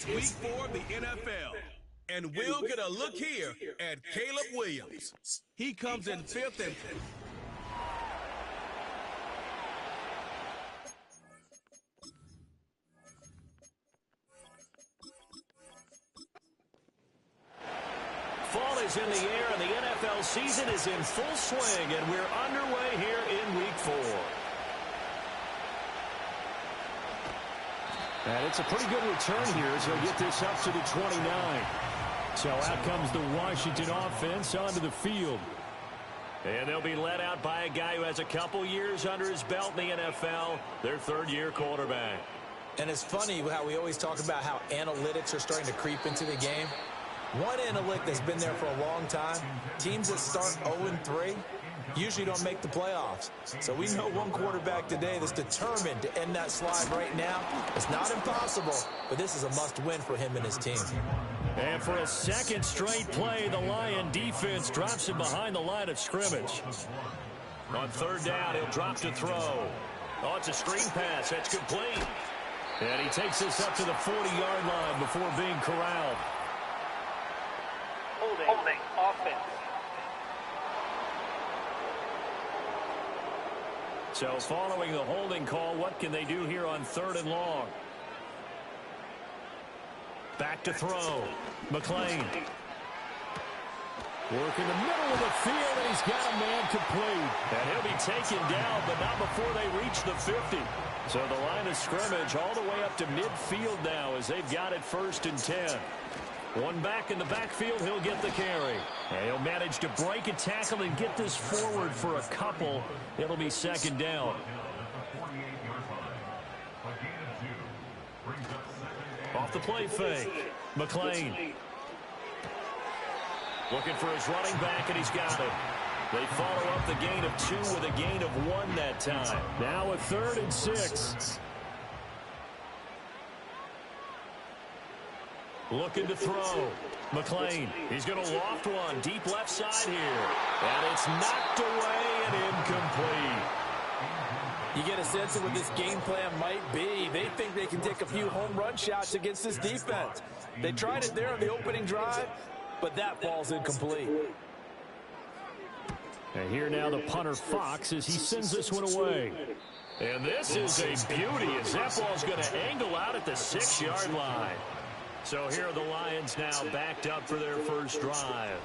It's week 4 of the NFL, and we'll get a look here at Caleb Williams. He comes in 5th and... Fall is in the air, and the NFL season is in full swing, and we're underway here in week 4. And it's a pretty good return here as they'll get this up to the 29. So out comes the Washington offense onto the field. And they'll be led out by a guy who has a couple years under his belt in the NFL, their third-year quarterback. And it's funny how we always talk about how analytics are starting to creep into the game. One analytic that's been there for a long time, teams that start 0-3 usually don't make the playoffs. So we know one quarterback today that's determined to end that slide right now. It's not impossible, but this is a must-win for him and his team. And for a second straight play, the Lion defense drops him behind the line of scrimmage. On third down, he'll drop to throw. Oh, it's a screen pass. That's complete. And he takes this up to the 40-yard line before being corralled. Holding offense. So following the holding call, what can they do here on 3rd and long? Back to throw. McClain. Work in the middle of the field, and he's got a man complete. And he'll be taken down, but not before they reach the 50. So the line of scrimmage all the way up to midfield now as they've got it 1st and 10. One back in the backfield, he'll get the carry. And he'll manage to break a tackle and get this forward for a couple. It'll be 2nd down. Off the play fake. McClain. Looking for his running back, and he's got it. They follow up the gain of 2 with a gain of 1 that time. Now a 3rd and 6. Looking to throw. McClain. He's going to loft one deep left side here. And it's knocked away and incomplete. You get a sense of what this game plan might be. They think they can take a few home run shots against this defense. They tried it there on the opening drive, but that ball's incomplete. And here now the punter Fox as he sends this one away. And this is a beauty as that ball's going to angle out at the 6-yard line. So here are the Lions now backed up for their first drive.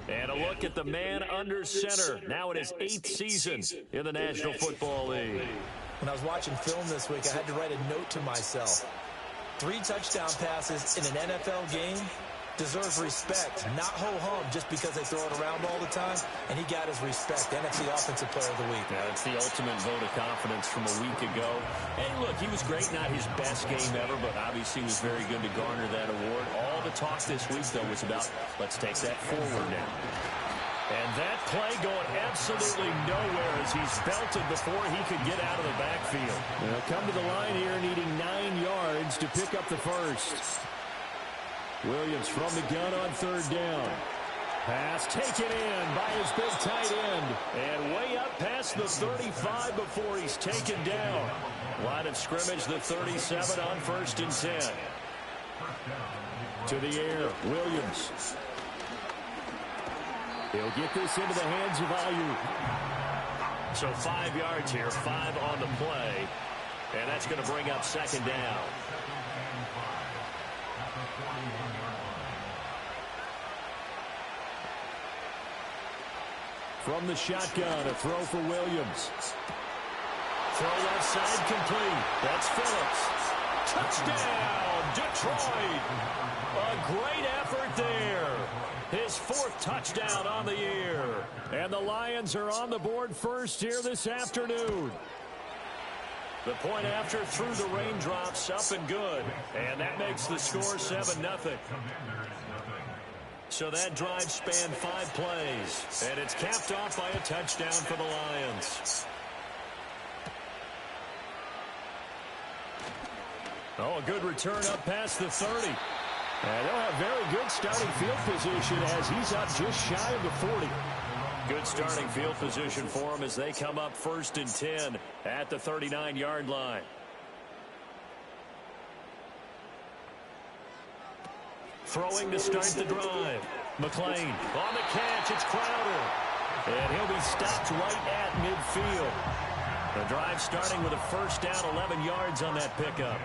And a look at the man under center, now in his 8th season in the National Football League. When I was watching film this week, I had to write a note to myself. 3 touchdown passes in an NFL game deserves respect, not ho-hum just because they throw it around all the time. And he got his respect. NFC Offensive Player of the Week. Yeah, that's the ultimate vote of confidence from a week ago. And look, he was great, not his best game ever, but obviously was very good to garner that award. All the talk this week, though, was about let's take that forward now. And that play going absolutely nowhere as he's belted before he could get out of the backfield. They'll come to the line here needing 9 yards to pick up the first. Williams from the gun on 3rd down. Pass taken in by his big tight end. And way up past the 35 before he's taken down. Line of scrimmage, the 37 on 1st and 10. To the air, Williams. He'll get this into the hands of Aiyuk. So 5 yards here, 5 on the play. And that's going to bring up 2nd down. From the shotgun, a throw for Williams. Throw left side complete. That's Phillips. Touchdown, Detroit. A great effort there. His 4th touchdown on the year. And the Lions are on the board first here this afternoon. The point after through the raindrops, up and good. And that makes the score 7-0. So that drive spanned 5 plays. And it's capped off by a touchdown for the Lions. Oh, a good return up past the 30. And they'll have very good starting field position as he's up just shy of the 40. Good starting field position for him as they come up 1st and 10 at the 39-yard line. Throwing to start the drive. McClain on the catch. It's Crowder. And he'll be stopped right at midfield. The drive starting with a first down, 11 yards on that pickup.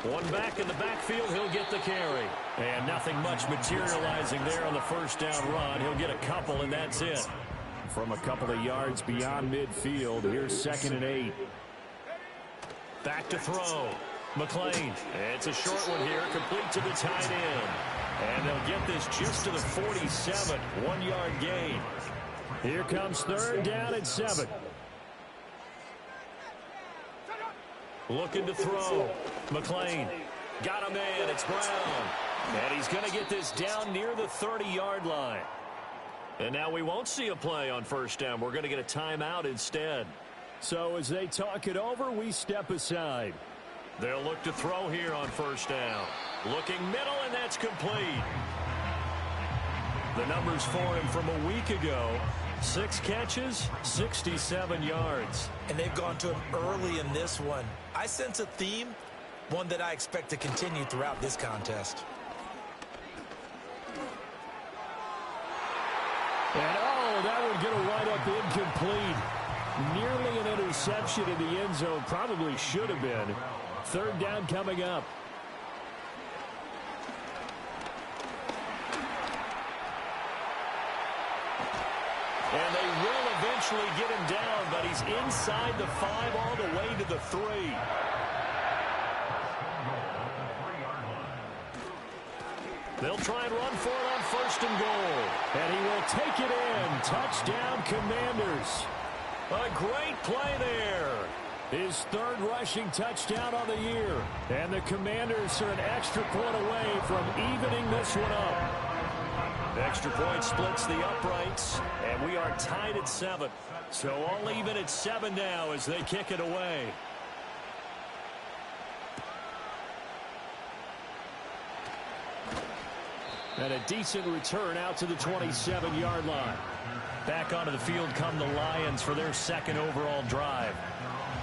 One back in the backfield, he'll get the carry. And nothing much materializing there on the first down run. He'll get a couple, and that's it. From a couple of yards beyond midfield, here's 2nd and 8. Back to throw. McClain. It's a short one here, complete to the tight end. And they'll get this just to the 47, 1-yard gain. Here comes 3rd down and 7. Looking to throw. McClain. Got a man. It's Brown. And he's going to get this down near the 30-yard line. And now we won't see a play on first down. We're going to get a timeout instead. So as they talk it over, we step aside. They'll look to throw here on first down. Looking middle, and that's complete. The numbers for him from a week ago: 6 catches, 67 yards. And they've gone to him early in this one. I sense a theme, one that I expect to continue throughout this contest. And that would get a wide-up incomplete. Nearly an interception in the end zone. Probably should have been. 3rd down coming up. And they will eventually get him down, but he's inside the 5 all the way to the 3. They'll try and run for it on 1st and goal. And he will take it in. Touchdown, Commanders. A great play there. His 3rd rushing touchdown on the year. And the Commanders are an extra point away from evening this one up. The extra point splits the uprights, and we are tied at 7. So all even at 7 now as they kick it away. And a decent return out to the 27-yard line. Back onto the field come the Lions for their 2nd overall drive.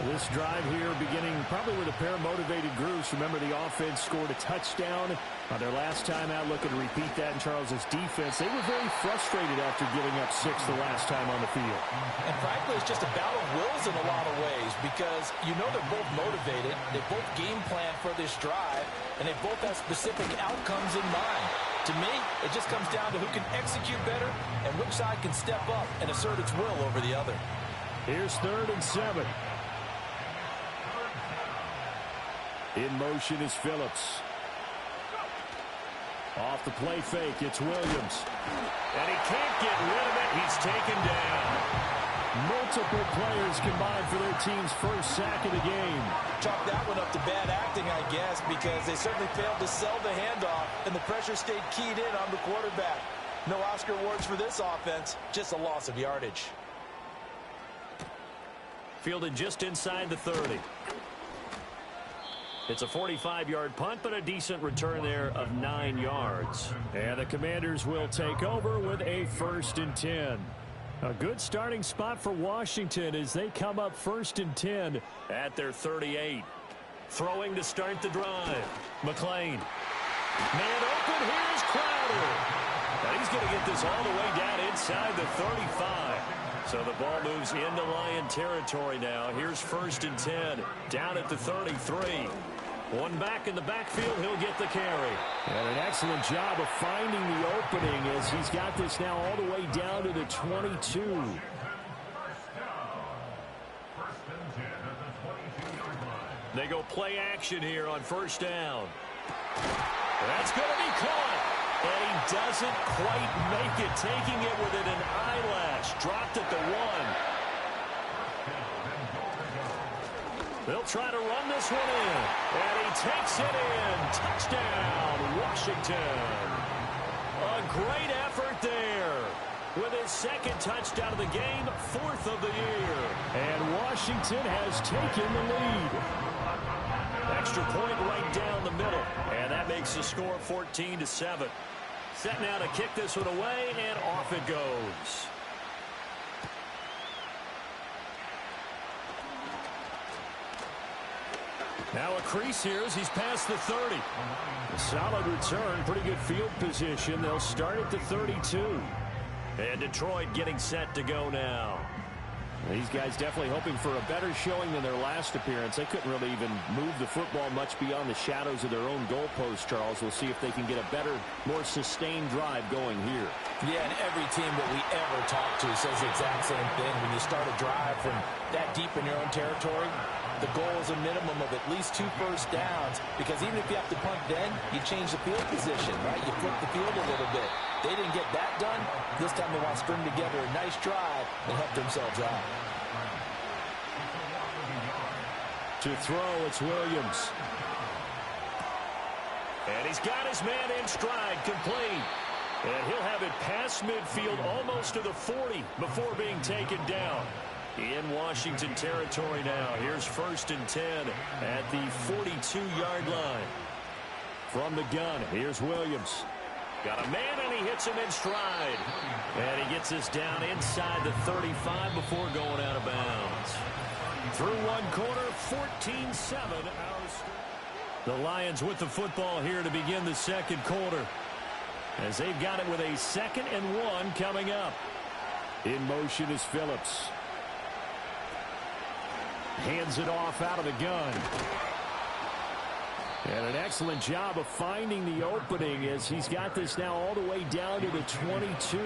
This drive here beginning probably with a pair of motivated groups. Remember, the offense scored a touchdown on their last time out. Looking to repeat that in Charles's defense. They were very frustrated after giving up 6 the last time on the field. And frankly, it's just a battle of wills in a lot of ways, because you know they're both motivated. They both game plan for this drive, and they both have specific outcomes in mind. To me, it just comes down to who can execute better and which side can step up and assert its will over the other. Here's 3rd and 7. In motion is Phillips. Off the play fake, it's Williams. And he can't get rid of it. He's taken down. Multiple players combined for their team's 1st sack of the game. Chalk that one up to bad acting, I guess, because they certainly failed to sell the handoff, and the pressure stayed keyed in on the quarterback. No Oscar awards for this offense, just a loss of yardage. Fielded just inside the 30. It's a 45-yard punt, but a decent return there of 9 yards. And the Commanders will take over with a 1st and 10. A good starting spot for Washington as they come up 1st and 10 at their 38. Throwing to start the drive. McClain. Man open, here's Crowder. And he's going to get this all the way down inside the 35. So the ball moves into Lion territory now. Here's 1st and 10 down at the 33. One back in the backfield, he'll get the carry. And an excellent job of finding the opening as he's got this now all the way down to the 22. They go play action here on 1st down. That's going to be caught. And he doesn't quite make it, taking it within an eyelash. Dropped at the 1. They'll try to run this one in. And he takes it in. Touchdown, Washington. A great effort there. With his 2nd touchdown of the game, 4th of the year. And Washington has taken the lead. Extra point right down the middle. And that makes the score 14-7. Set now to kick this one away, and off it goes. Now a crease here as he's past the 30. A solid return, pretty good field position. They'll start at the 32. And Detroit getting set to go now. These guys definitely hoping for a better showing than their last appearance. They couldn't really even move the football much beyond the shadows of their own goalpost, Charles. We'll see if they can get a better, more sustained drive going here. Yeah, and every team that we ever talk to says the exact same thing. When you start a drive from that deep in your own territory, the goal is a minimum of at least 2 first downs, because even if you have to punt then, you change the field position, right? You flip the field a little bit. They didn't get that done. This time they want to string together a nice drive and help themselves out. To throw, it's Williams. And he's got his man in stride, complete. And he'll have it past midfield almost to the 40 before being taken down. In Washington territory now. Here's 1st and 10 at the 42-yard line. From the gun, here's Williams. Got a man, and he hits him in stride. And he gets this down inside the 35 before going out of bounds. Through one quarter, 14-7. The Lions with the football here to begin the second quarter, as they've got it with a 2nd and 1 coming up. In motion is Phillips. Hands it off out of the gun. And an excellent job of finding the opening as he's got this now all the way down to the 22.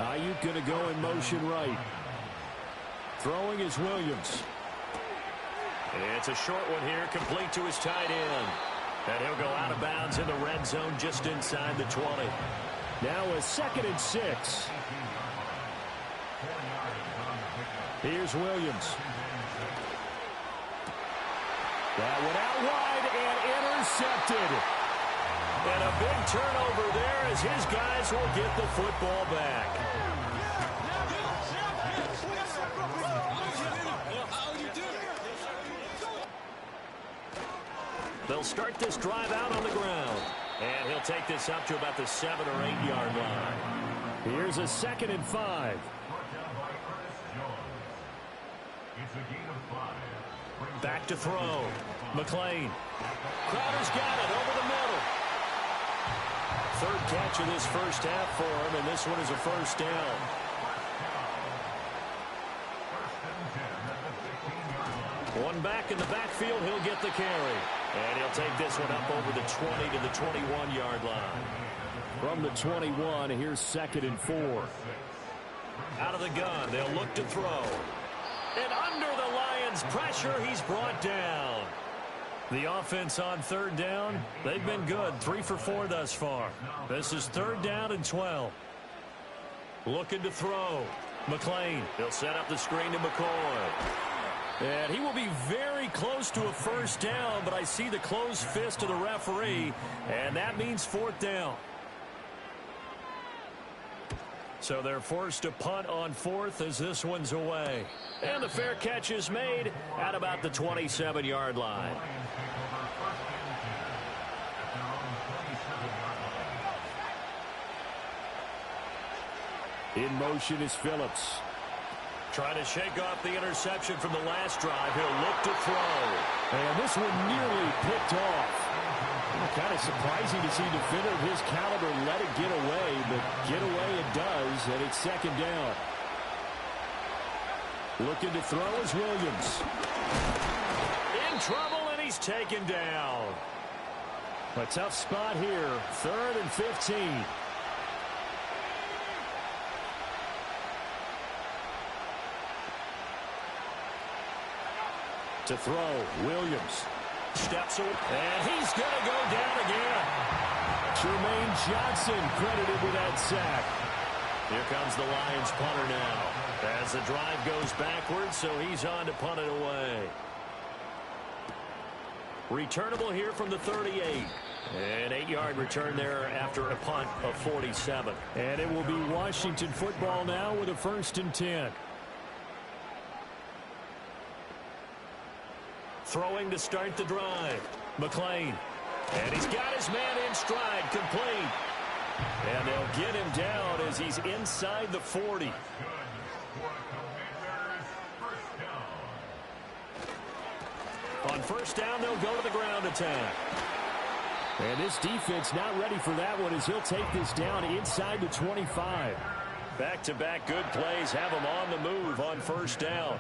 Ayuk going to go in motion right. Throwing is Williams. It's a short one here, complete to his tight end. And he'll go out of bounds in the red zone just inside the 20. Now a 2nd and 6. Here's Williams. That went out wide and intercepted. And a big turnover there as his guys will get the football back. They'll start this drive out on the ground. And he'll take this up to about the 7 or 8 yard line. Here's a 2nd and 5. Back to throw. McLean. Crowder's got it over the middle. 3rd catch of this first half for him, and this one is a 1st down. One back in the backfield, he'll get the carry. And he'll take this one up over the 20 to the 21-yard line. From the 21, here's 2nd and 4. Out of the gun, they'll look to throw. And under the Lions' pressure, he's brought down. The offense on 3rd down, they've been good. 3 for 4 thus far. This is 3rd down and 12. Looking to throw. McLean. He'll set up the screen to McCoy. And he will be very close to a 1st down, but I see the closed fist of the referee, and that means 4th down. So they're forced to punt on 4th as this one's away. And the fair catch is made at about the 27-yard line. In motion is Phillips. Trying to shake off the interception from the last drive. He'll look to throw. And this one nearly picked off. Kind of surprising to see a defender of his caliber let it get away, but get away it does, and it's 2nd down. Looking to throw is Williams. In trouble, and he's taken down. A tough spot here, 3rd and 15. To throw, Williams. Steps away, and he's going to go down again. Jermaine Johnson credited with that sack. Here comes the Lions punter now. As the drive goes backwards, so he's on to punt it away. Returnable here from the 38. An 8-yard return there after a punt of 47. And it will be Washington football now with a 1st and 10. Throwing to start the drive. McLean. And he's got his man in stride, complete. And they'll get him down as he's inside the 40. first down, they'll go to the ground attack. And this defense not ready for that one as he'll take this down inside the 25. Back-to-back good plays have him on the move on first down.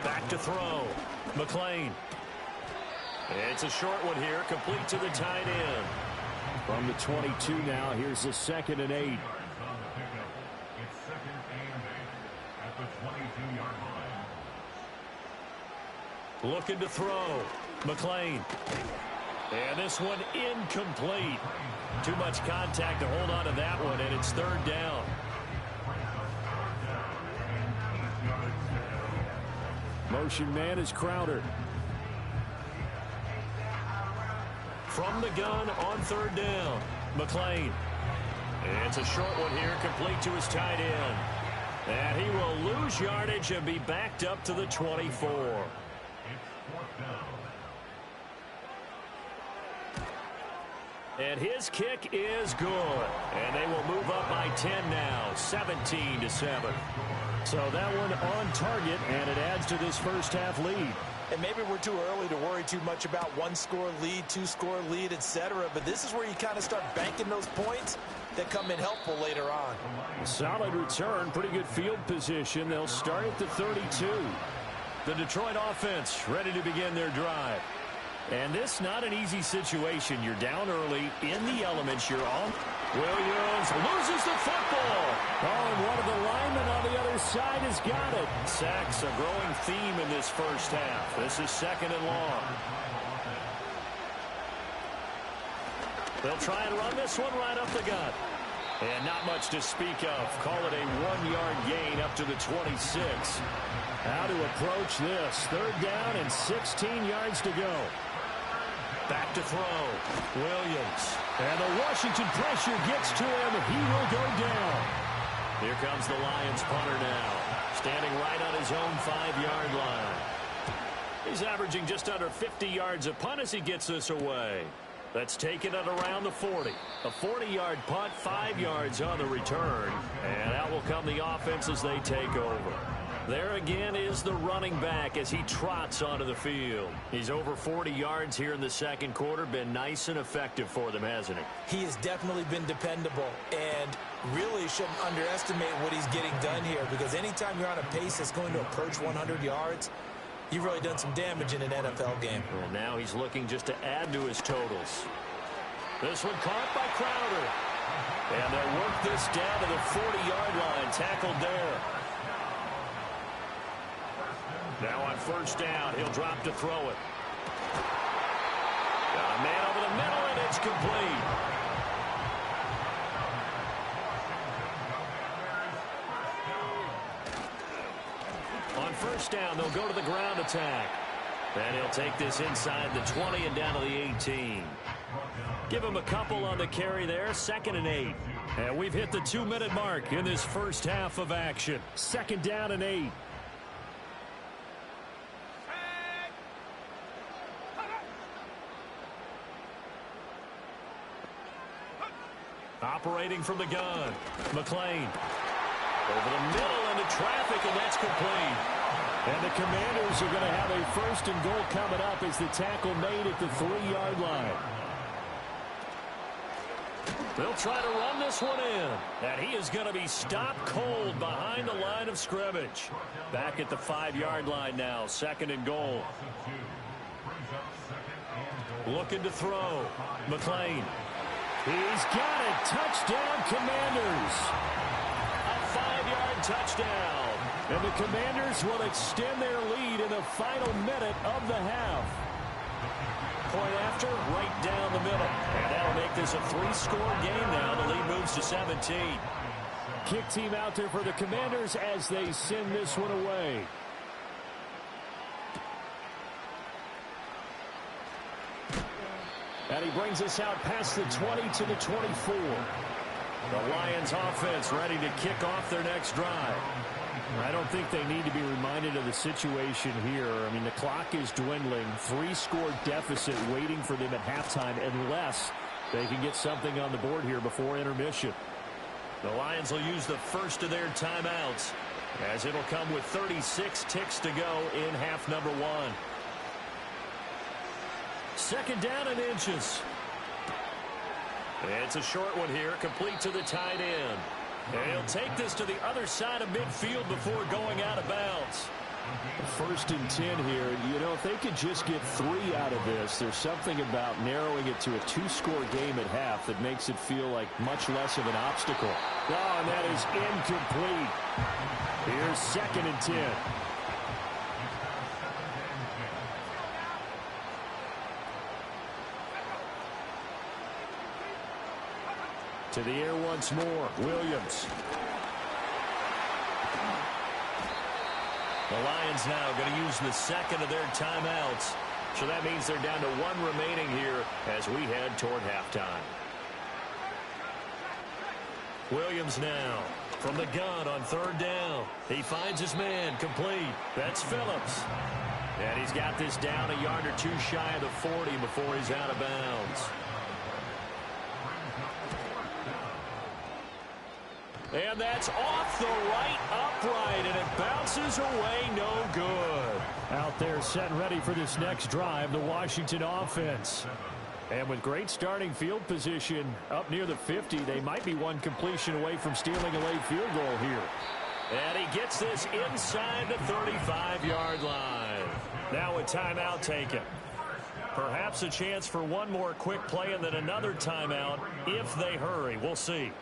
Back to throw. McClain. It's a short one here, complete to the tight end. From the 22 now, here's the 2nd and 8. Looking to throw. McClain. And this one incomplete. Too much contact to hold on to that one, and it's 3rd down. Motion man is Crowder. From the gun on 3rd down. McClain. It's a short one here, complete to his tight end. And he will lose yardage and be backed up to the 24. And his kick is good. And they will move up by 10 now, 17-7. So that one on target, and it adds to this first half lead. And maybe we're too early to worry too much about 1-score lead, 2-score lead, etc. But this is where you kind of start banking those points that come in helpful later on. Solid return, pretty good field position. They'll start at the 32. The Detroit offense ready to begin their drive. And this not an easy situation. You're down early in the elements. You're on. Williams loses the football. Oh, and one of the linemen on the other side has got it. Sacks, a growing theme in this first half. This is 2nd and long. They'll try and run this one right up the gut. And not much to speak of. Call it a 1-yard gain up to the 26. How to approach this. 3rd down and 16 yards to go. Back to throw. Williams. And the Washington pressure gets to him. He will go down. Here comes the Lions punter now. Standing right on his own 5-yard line. He's averaging just under 50 yards a punt as he gets this away. That's taken at around the 40. A 40-yard punt, 5 yards on the return. And out will come the offense as they take over. There again is the running back as he trots onto the field. He's over 40 yards here in the 2nd quarter. Been nice and effective for them, hasn't he? He has definitely been dependable and really shouldn't underestimate what he's getting done here, because anytime you're on a pace that's going to approach 100 yards, you've really done some damage in an NFL game. Well, now he's looking just to add to his totals. This one caught by Crowder. And they'll work this down to the 40-yard line. Tackled there. Now on first down, he'll drop to throw it. Got a man over the middle, and it's complete. On first down, they'll go to the ground attack. And he'll take this inside the 20 and down to the 18. Give him a couple on the carry there, 2nd and 8. And we've hit the 2-minute mark in this first half of action. 2nd down and 8. Operating from the gun. McClain. Over the middle into traffic, and that's complete. And the Commanders are going to have a 1st and goal coming up as the tackle made at the 3-yard line. They'll try to run this one in. And he is going to be stopped cold behind the line of scrimmage. Back at the 5-yard line now, 2nd and goal. Looking to throw. McClain. He's got it. Touchdown, Commanders. A 5-yard touchdown. And the Commanders will extend their lead in the final minute of the half. Point after, right down the middle. And that'll make this a 3-score game now. The lead moves to 17. Kick team out there for the Commanders as they send this one away. And he brings us out past the 20 to the 24. The Lions offense ready to kick off their next drive. I don't think they need to be reminded of the situation here. I mean, the clock is dwindling. 3-score deficit waiting for them at halftime unless they can get something on the board here before intermission. The Lions will use the first of their timeouts as it'll come with 36 ticks to go in half number 1. second down and inches. It's a short one here, complete to the tight end. And he'll take this to the other side of midfield before going out of bounds. 1st and 10 here. You know, if they could just get 3 out of this, there's something about narrowing it to a 2-score game at half that makes it feel like much less of an obstacle. Oh, and that is incomplete. Here's 2nd and 10. To the air once more, Williams. The Lions now going to use the second of their timeouts. So that means they're down to 1 remaining here as we head toward halftime. Williams now from the gun on 3rd down. He finds his man, complete. That's Phillips. And he's got this down a yard or 2 shy of the 40 before he's out of bounds. And that's off the right upright, and it bounces away, no good. Out there set ready for this next drive, the Washington offense. And with great starting field position up near the 50, they might be 1 completion away from stealing a late field goal here. And he gets this inside the 35-yard line. Now a timeout taken. Perhaps a chance for 1 more quick play and then another timeout if they hurry. We'll see.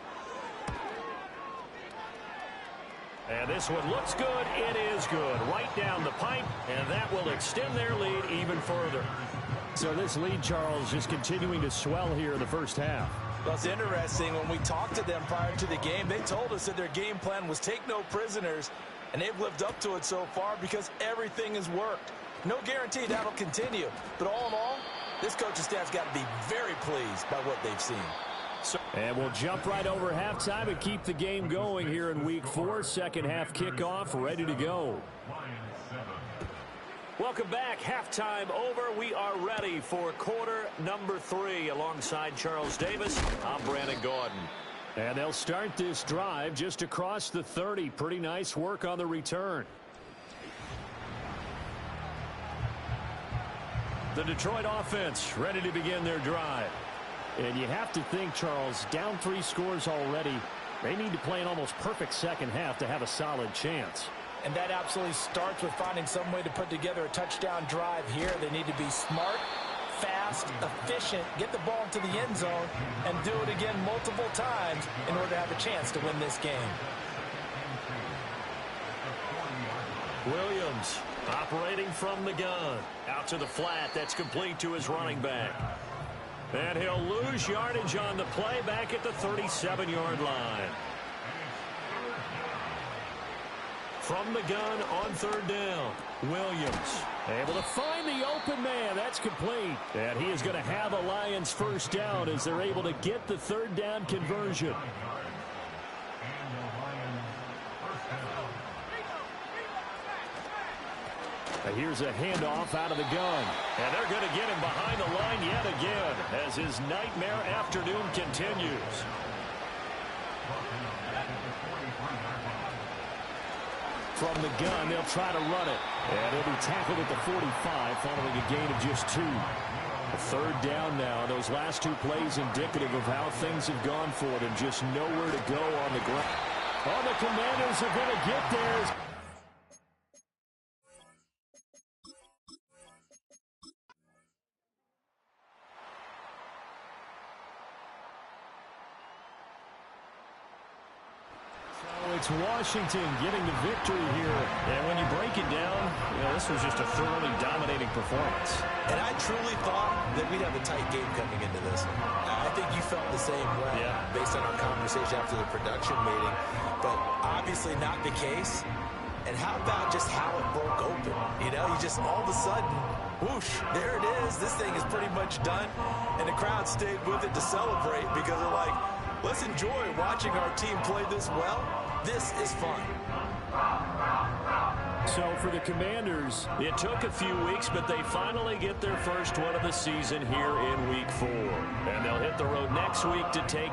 And this one looks good. It is good. Right down the pipe, and that will extend their lead even further. So this lead, Charles, just continuing to swell here in the first half. Well, it's interesting. When we talked to them prior to the game, they told us that their game plan was take no prisoners, and they've lived up to it so far because everything has worked. No guarantee that'll continue. But all in all, this coaching staff's got to be very pleased by what they've seen. And we'll jump right over halftime and keep the game going here in Week 4. Second half kickoff, ready to go. Welcome back. Halftime over. We are ready for quarter number 3. Alongside Charles Davis, I'm Brandon Gordon. And they'll start this drive just across the 30. Pretty nice work on the return. The Detroit offense ready to begin their drive. And you have to think, Charles, down 3 scores already. They need to play an almost perfect second half to have a solid chance. And that absolutely starts with finding some way to put together a touchdown drive here. They need to be smart, fast, efficient, get the ball into the end zone, and do it again multiple times in order to have a chance to win this game. Williams operating from the gun. Out to the flat. That's complete to his running back. And he'll lose yardage on the play back at the 37-yard line. From the gun on 3rd down, Williams able to find the open man. That's complete. And he is going to have a Lions first down as they're able to get the 3rd down conversion. Here's a handoff out of the gun. And they're going to get him behind the line yet again as his nightmare afternoon continues. From the gun, they'll try to run it. And he'll be tackled at the 45 following a gain of just 2. A 3rd down now. Those last 2 plays indicative of how things have gone for them. Just nowhere to go on the ground. Oh, the Commanders are going to get theirs. It's Washington getting the victory here. And when you break it down, this was just a thoroughly dominating performance. And I truly thought that we'd have a tight game coming into this. I think you felt the same way based on our conversation after the production meeting. But obviously not the case. And how about just how it broke open? You just all of a sudden, whoosh, there it is. This thing is pretty much done. And the crowd stayed with it to celebrate because they're like, let's enjoy watching our team play this well. This is fun. So for the Commanders, it took a few weeks, but they finally get their first one of the season here in Week 4. And they'll hit the road next week to take